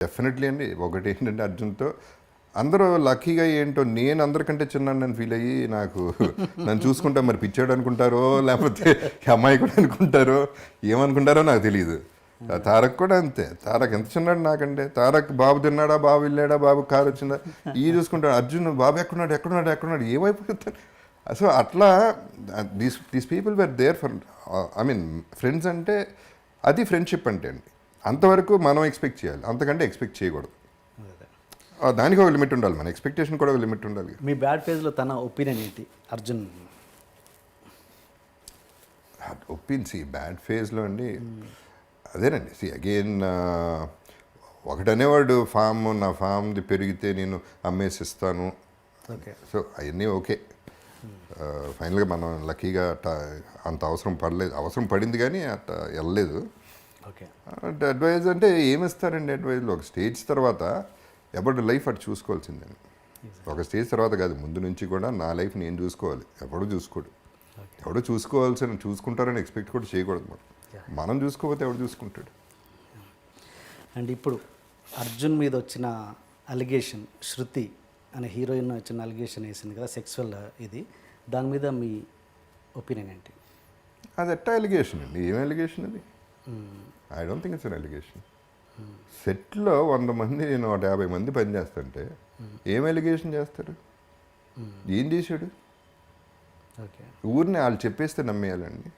Definitely అండి. ఒకటి ఏంటంటే అర్జున్‌తో అందరూ లక్కీగా ఏంటో నేను అందరికంటే చిన్నానని ఫీల్ అయ్యి నాకు నన్ను చూసుకుంటా మరి పిచ్చోడు అనుకుంటారో లేకపోతే అమాయకుడు అనుకుంటారో ఏమనుకుంటారో నాకు తెలియదు. తారక్ కూడా అంతే. తారక్ ఎంత చిన్నాడు నాకంటే. తారక్ బాబు తిన్నాడా, బాబు వెళ్ళాడా, బాబు కారు వచ్చిందా ఇవి చూసుకుంటాడు. అర్జున్ బాబు ఎక్కడున్నాడు ఏమైపోతాడు. సో అట్లా these people were there for I mean friends అంటే అది ఫ్రెండ్షిప్ అంటే అండి. అంతవరకు మనం ఎక్స్పెక్ట్ చేయాలి, అంతకంటే ఎక్స్పెక్ట్ చేయకూడదు. దానికి ఒక లిమిట్ ఉండాలి, మన ఎక్స్పెక్టేషన్ కూడా ఒక లిమిట్ ఉండాలి. మీ బ్యాడ్ ఫేజ్లో తన ఒపీనియన్ ఏంటి అర్జున్? బ్యాడ్ ఫేజ్లో అండి అదేనండి. అగైన్ ఒకటనేవాడు నా ఫామ్ది పెరిగితే నేను అమ్మేసిస్తాను. ఓకే. సో అవన్నీ ఓకే. ఫైనల్గా మనం లక్కీగా అంత అవసరం పడింది కానీ అట్లా వెళ్ళలేదు. ఓకే. అడ్వైజ్ అంటే ఏమిస్తారండి అడ్వైజ్లో? ఒక స్టేజ్ తర్వాత ఎవరి లైఫ్ అటు చూసుకోవాల్సిందండి. ఒక స్టేజ్ తర్వాత కాదు, ముందు నుంచి కూడా నా లైఫ్ నేను చూసుకోవాలి. ఎవడో చూసుకోడు. ఎవడో చూసుకుంటారని ఎక్స్పెక్ట్ కూడా చేయకూడదు. మనం చూసుకోకపోతే ఎవడు చూసుకుంటాడు? అండ్ ఇప్పుడు అర్జున్ మీద వచ్చిన అలిగేషన్, శృతి అనే హీరోయిన్ వచ్చిన అలిగేషన్ వేసింది కదా, సెక్సువల్ ఇది, దాని మీద మీ ఒపీనియన్ ఏంటి? అది ఎట్టా ఎలిగేషన్ అండి? ఏం ఎలిగేషన్ అది? I don't think it's an allegation. సెట్లో 100 మంది, నేను 150 మంది పని చేస్తుంటే ఏం ఎలిగేషన్ చేస్తారు? ఏం చేశాడు? ఓకే. ఊరిని వాళ్ళు చెప్పేస్తే నమ్మేయాలండి.